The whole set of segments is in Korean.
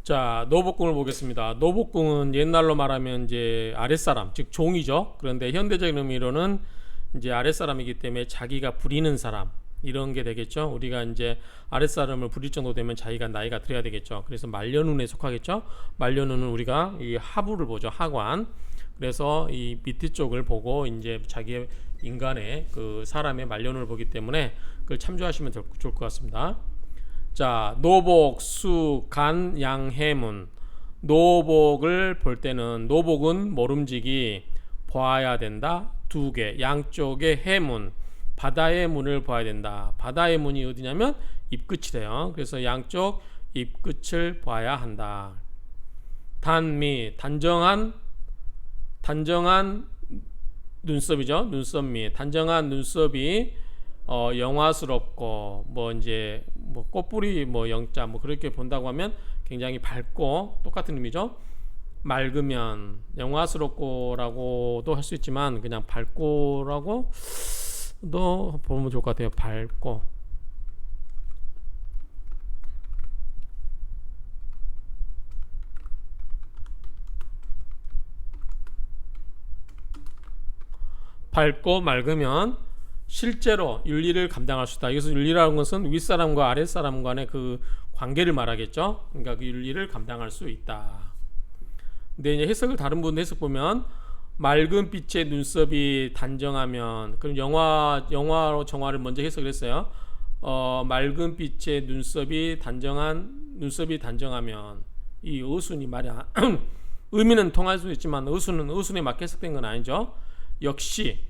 자, 노복궁을 보겠습니다. 노복궁은 옛날로 말하면 이제 아랫사람, 즉 종이죠. 그런데 현대적인 의미로는 이제 아랫사람이기 때문에 자기가 부리는 사람 이런 게 되겠죠. 우리가 이제 아랫사람을 부릴 정도 되면 자기가 나이가 들어야 되겠죠. 그래서 말년운에 속하겠죠. 말년운은 우리가 이 하부를 보죠. 하관. 그래서 이 밑에 쪽을 보고 이제 자기의 인간의 그 사람의 말년운을 보기 때문에 그걸 참조하시면 좋을 것 같습니다. 자, 노복, 수, 간, 양, 해문. 노복을 볼 때는 노복은 모름지기 봐야 된다. 두 개. 양쪽의 해문, 바다의 문을 봐야 된다. 바다의 문이 어디냐면 입끝이래요. 그래서 양쪽 입끝을 봐야 한다. 단미, 단정한 눈썹이죠. 눈썹미, 단정한 눈썹이 영화스럽고 뭐 이제 뭐 꽃뿌리 뭐 영자 뭐 그렇게 본다고 하면 굉장히 밝고 똑같은 의미죠. 맑으면 영화스럽고라고도 할 수 있지만 그냥 밝고라고도 보면 좋을 것 같아요. 밝고 맑으면 실제로 윤리를 감당할 수 있다. 여기서 윤리라는 것은 윗사람과 아랫사람 간의 그 관계를 말하겠죠. 그러니까 그 윤리를 감당할 수 있다. 근데 이제 해석을 다른 분들 해석 보면 맑은 빛의 눈썹이 단정하면, 그럼 영화로 정화를 먼저 해석을 했어요. 맑은 빛의 눈썹이 단정하면 이 어순이 말이야. 의미는 통할 수 있지만 어순에 맞게 해석된 건 아니죠. 역시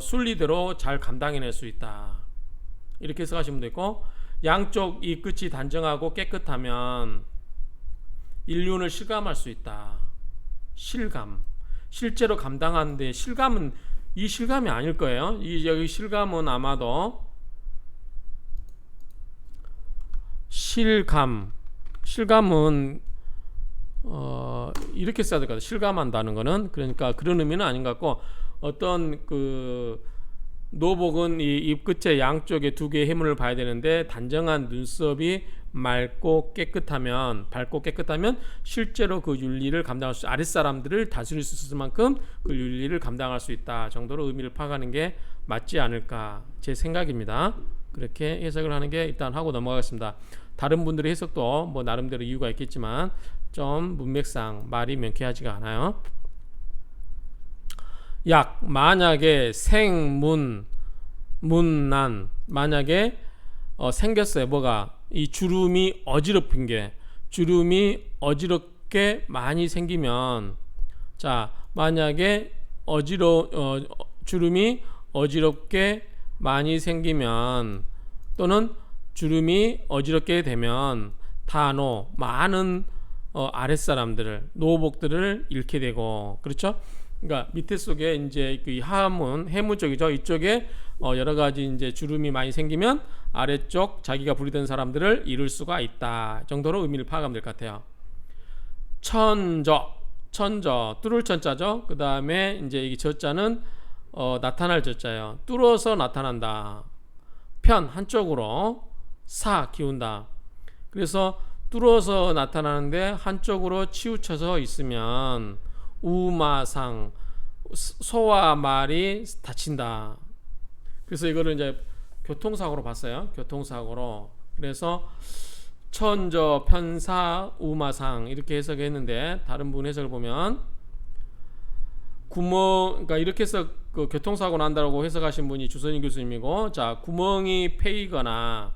순리대로 잘 감당해낼 수 있다. 이렇게 해석하시면 되고, 양쪽 이 끝이 단정하고 깨끗하면 인륜을 실감할 수 있다. 실제로 감당하는데 실감은 이 실감이 아닐 거예요. 여기 실감은 아마도 실감은 이렇게 써야 될 것 같아요. 실감한다는 거는 그러니까 그런 의미는 아닌 것 같고, 어떤 그 노복은 이 입끝의 양쪽에 두 개의 해문을 봐야 되는데 단정한 눈썹이 밝고 깨끗하면 실제로 그 윤리를 감당할 수, 아랫사람들을 다스릴 수 있을 만큼 그 윤리를 감당할 수 있다 정도로 의미를 파악하는 게 맞지 않을까 제 생각입니다. 그렇게 해석을 하는 게 일단 하고 넘어가겠습니다. 다른 분들의 해석도 뭐 나름대로 이유가 있겠지만 좀 문맥상 말이 명쾌하지가 않아요. 만약에 문난, 만약에 생겼어요. 뭐가? 이 주름이 어지럽게 많이 생기면, 자, 만약에 주름이 어지럽게 많이 생기면, 또는 주름이 어지럽게 되면 많은 아랫사람들을, 노복들을 잃게 되고, 그렇죠? 그러니까 밑에 속에 이제 그 해문 쪽이죠. 이쪽에 여러 가지 이제 주름이 많이 생기면 아래쪽 자기가 부리던 사람들을 잃을 수가 있다 정도로 의미를 파악하면 될 것 같아요. 천저, 뚫을 천자죠. 그 다음에 이제 이 저자는 나타날 저자예요. 뚫어서 나타난다. 한쪽으로 기운다. 그래서 뚫어서 나타나는데 한쪽으로 치우쳐서 있으면 우마상, 소와 말이 다친다. 그래서 이거를 이제 교통사고로 봤어요. 교통사고로. 그래서 천저, 편사, 우마상 이렇게 해석했는데, 다른 분 해석을 보면 그러니까 이렇게 해서 그 교통사고 난다고 해석하신 분이 주선인 교수님이고, 자, 구멍이 패이거나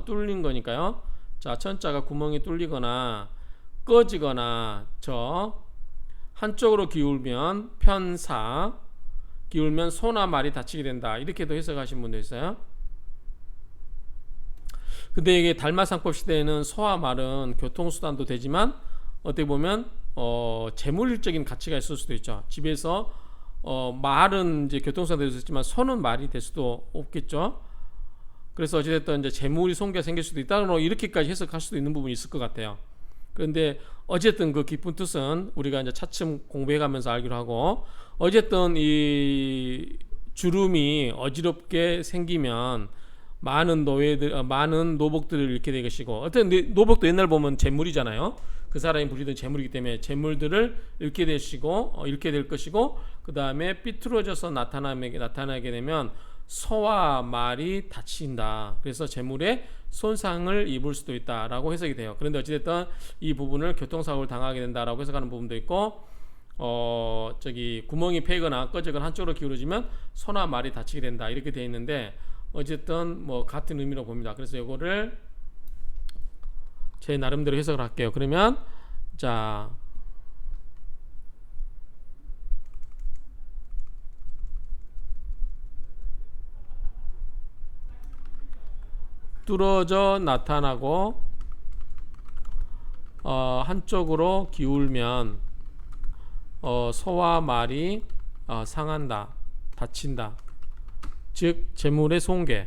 뚫린 거니까요. 자, 천자가 구멍이 뚫리거나 꺼지거나 한쪽으로 기울면 기울면 소나 말이 다치게 된다. 이렇게도 해석하신 분도 있어요. 근데 이게 달마상법 시대에는 소와 말은 교통수단도 되지만 어떻게 보면 재물적인 가치가 있을 수도 있죠. 집에서 말은 이제 교통수단도 될 수 있지만 소는 말이 될 수도 없겠죠. 그래서 어찌됐든 이제 재물이 손괴가 생길 수도 있다. 이렇게까지 해석할 수도 있는 부분이 있을 것 같아요. 그런데 어쨌든 그 깊은 뜻은 우리가 이제 차츰 공부해가면서 알기로 하고, 어쨌든 이 주름이 어지럽게 생기면 많은 노예들, 많은 노복들을 잃게 될 것이고, 어떤 노복도 옛날 보면 재물이잖아요. 그 사람이 부리던 재물이기 때문에 재물들을 잃게 될 것이고, 그 다음에 삐뚤어져서 나타나게 되면 소와 말이 다친다. 그래서 재물에 손상을 입을 수도 있다라고 해석이 돼요. 그런데 어찌됐든 이 부분을 교통사고를 당하게 된다라고 해석하는 부분도 있고, 구멍이 패거나 꺼지거나 한쪽으로 기울어지면 소나 말이 다치게 된다. 이렇게 되어 있는데, 어쨌든 뭐 같은 의미로 봅니다. 그래서 이거를 제 나름대로 해석을 할게요. 그러면 자, 뚫어져 나타나고 한쪽으로 기울면 소와 말이 상한다, 다친다. 즉 재물의 손괴로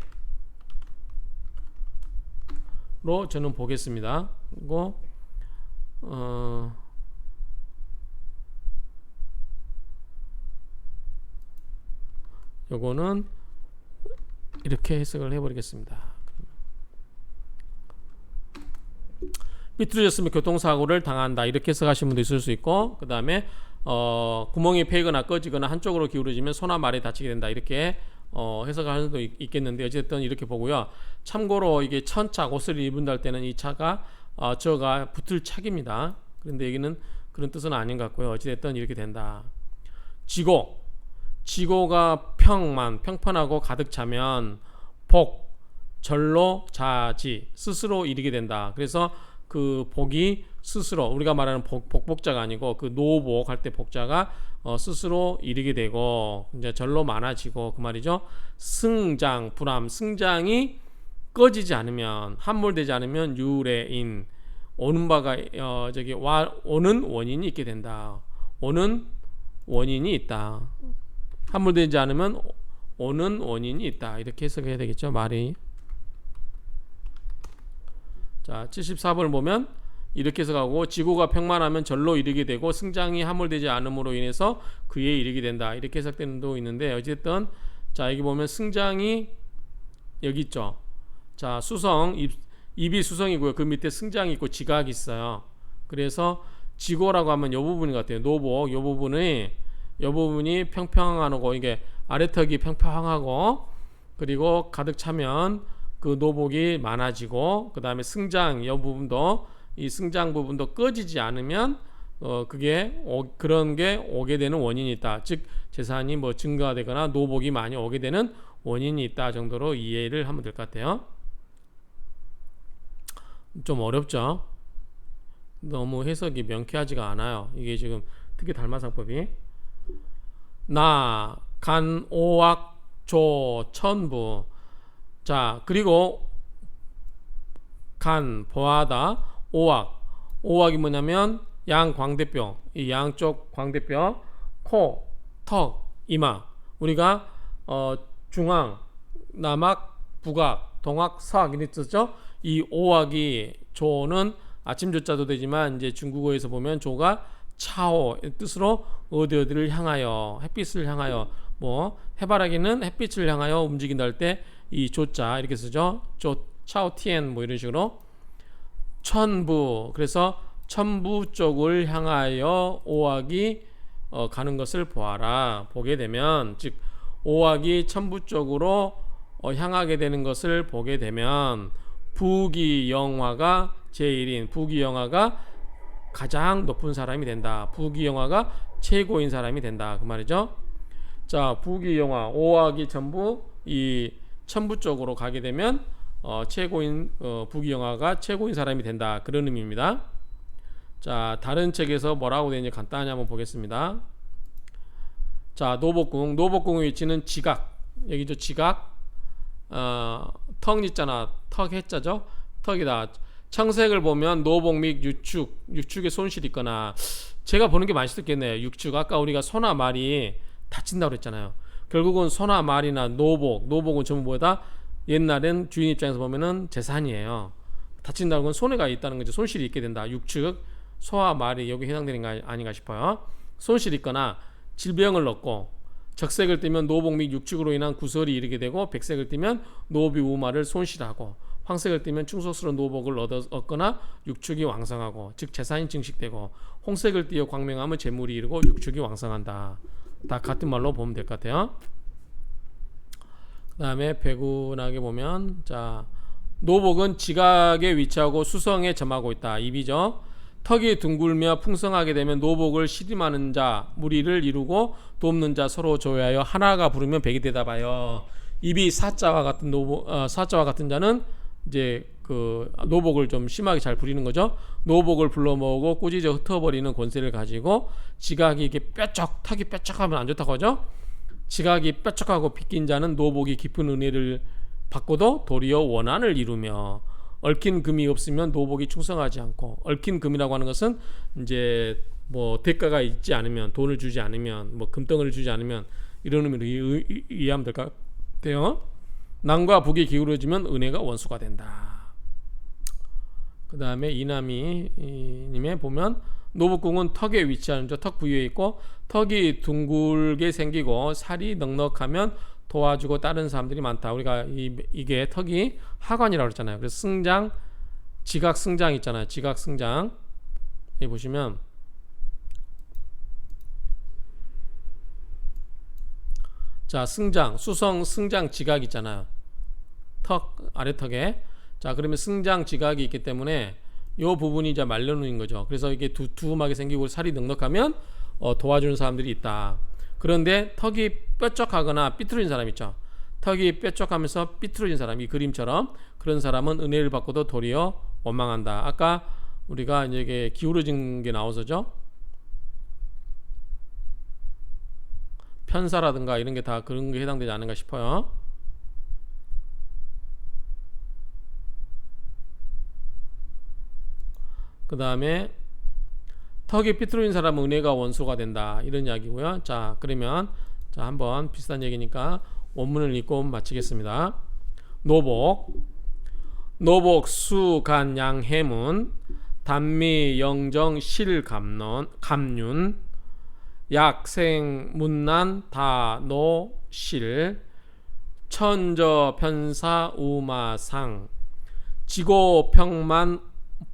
저는 보겠습니다. 그리고 요거는 이렇게 해석을 해버리겠습니다. 삐뚤어졌으면 교통사고를 당한다, 이렇게 해석하시는 분도 있을 수 있고, 그 다음에 구멍이 패거나 꺼지거나 한쪽으로 기울어지면 소나 말이 다치게 된다, 이렇게 해석할 수도 있겠는데, 어쨌든 이렇게 보고요. 참고로 이게 천차 옷을 입은다 할 때는 이 차가 저가 붙을 착입니다. 그런데 여기는 그런 뜻은 아닌 것 같고요. 어찌됐든 이렇게 된다. 지고가 평판하고 가득 차면 절로 자지, 스스로 이르게 된다. 그래서 그 복이 스스로, 우리가 말하는 복자가 아니고 그 노복 할 때 복자가 스스로 이르게 되고 이제 절로 많아지고 그 말이죠. 승장, 불암, 승장이 꺼지지 않으면, 함몰되지 않으면 유래인, 오는 바가 오는 원인이 있게 된다. 오는 원인이 있다. 함몰되지 않으면 오는 원인이 있다. 이렇게 해석해야 되겠죠, 말이. 자, 74번을 보면 이렇게 해석하고, 지고가 평만하면 절로 이르게 되고 승장이 함몰되지 않음으로 인해서 그에 이르게 된다. 이렇게 해석되는 도 있는데, 어쨌든 자, 여기 보면 승장이 여기 있죠. 자, 수성, 입이 수성이고요. 그 밑에 승장이 있고 지각이 있어요. 그래서 지고라고 하면 이 부분인 것 같아요. 노복, 이 부분이 평평하고, 이게 아래턱이 평평하고, 그리고 가득 차면 그 노복이 많아지고, 그 다음에 승장, 이 부분도, 이 승장 부분도 꺼지지 않으면 그런 게 오게 되는 원인이 있다. 즉 재산이 뭐 증가되거나 노복이 많이 오게 되는 원인이 있다 정도로 이해를 하면 될 것 같아요. 좀 어렵죠? 너무 해석이 명쾌하지가 않아요. 이게 지금 특히 달마상법이 나, 간, 오악, 조, 천부. 자, 그리고 간, 보하다, 오악이 뭐냐면 양 광대뼈, 이 양쪽 광대뼈, 코, 턱, 이마. 우리가 중앙, 남악, 북악, 동악, 서악 이렇게 썼죠. 이 오악이, 조는 아침 조자도 되지만 이제 중국어에서 보면 조가 차오 뜻으로 어디를 향하여, 햇빛을 향하여, 뭐 해바라기는 햇빛을 향하여 움직인다 할 때 이 조자 이렇게 쓰죠. 조 차오티엔 뭐 이런 식으로. 천부, 그래서 천부 쪽을 향하여 오악이 가는 것을 보아라. 보게 되면, 즉 오악이 천부 쪽으로 향하게 되는 것을 보게 되면 부귀영화가 제1인, 부귀영화가 가장 높은 사람이 된다. 부귀영화가 최고인 사람이 된다. 그 말이죠. 자, 부귀영화, 오악이 전부 이 천부 쪽으로 가게 되면 최고인, 부귀영화가 최고인 사람이 된다. 그런 의미입니다. 자, 다른 책에서 뭐라고 되는지 간단히 한번 보겠습니다. 자, 노복궁의 위치는 지각, 여기죠. 지각, 턱 있잖아. 턱 해자죠. 턱이다. 청색을 보면 노복 및 육축의 손실이 있거나, 제가 보는 게 맛있겠네요. 육축, 아까 우리가 소나 말이 다친다고 그랬잖아요. 결국은 소나 말이나 노복은 전부 뭐다? 옛날엔 주인 입장에서 보면은 재산이에요. 다친다는 건 손해가 있다는 거죠. 손실이 있게 된다. 육축, 소와 말이 여기 해당되는 거 아닌가 싶어요. 손실이 있거나 질병을 얻고, 적색을 띠면 노복 및 육축으로 인한 구설이 이르게 되고, 백색을 띠면 노비 우마를 손실하고, 황색을 띠면 충속스러운 노복을 얻거나 육축이 왕성하고, 즉 재산이 증식되고, 홍색을 띠어 광명하면 재물이 이르고 육축이 왕성한다. 다 같은 말로 보면 될 것 같아요. 그 다음에 배군하게 보면, 자, 노복은 지각에 위치하고 수성에 점하고 있다. 입이죠. 턱이 둥글며 풍성하게 되면 노복을 시림하는 자, 무리를 이루고 돕는 자 서로 조회하여 하나가 부르면 백이 대답하여. 입이 사자와 같은 사자와 같은 자는 이제 그 노복을 좀 심하게 잘 부리는 거죠. 노복을 불러 모으고 꾸짖어 흩어버리는 권세를 가지고, 지각이 이게 턱이 뾰족하면 안 좋다고 하죠. 지각이 뾰족하고 빗긴 자는 노복이 깊은 은혜를 받고도 도리어 원한을 이루며, 얽힌 금이 없으면 노복이 충성하지 않고, 얽힌 금이라고 하는 것은 이제 뭐 대가가 있지 않으면, 돈을 주지 않으면, 뭐 금덩을 주지 않으면, 이런 의미로 이해하면 될 것 같아요. 남과 북이 기울어지면 은혜가 원수가 된다. 그 다음에 이남이 님에 보면, 노복궁은 턱에 위치하는 턱 부위에 있고, 턱이 둥글게 생기고 살이 넉넉하면 도와주고 다른 사람들이 많다. 우리가 이게 턱이 하관이라고 그랬잖아요. 그래서 승장, 지각 승장 있잖아요. 지각 승장. 여기 보시면, 자, 승장, 수성 승장 지각 있잖아요. 턱, 아래 턱에. 자, 그러면 승장 지각이 있기 때문에 요 부분이 이제 말려놓은 거죠. 그래서 이게 두툼하게 생기고 살이 넉넉하면 도와주는 사람들이 있다. 그런데 턱이 뾰족하거나 삐뚤어진 사람 있죠. 턱이 뾰족하면서 삐뚤어진 사람, 이 그림처럼, 그런 사람은 은혜를 받고도 도리어 원망한다. 아까 우리가 이제 기울어진 게 나와서죠. 편사라든가 이런 게 다 그런 게 해당되지 않는가 싶어요. 그 다음에 턱이 삐뚤어진 사람은 은혜가 원수가 된다, 이런 이야기고요. 자, 그러면 자, 한번 비슷한 얘기니까 원문을 읽고 마치겠습니다. 노복 수간 양해문 단미 영정 실감윤 약생 문난 다노실 천저 편사 우마상 지고평만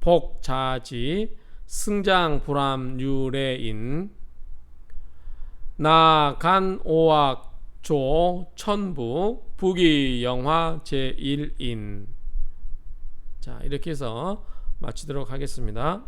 복자지 승장 불암 유래인 나간 오악조 천부 부기 영화 제1인. 자, 이렇게 해서 마치도록 하겠습니다.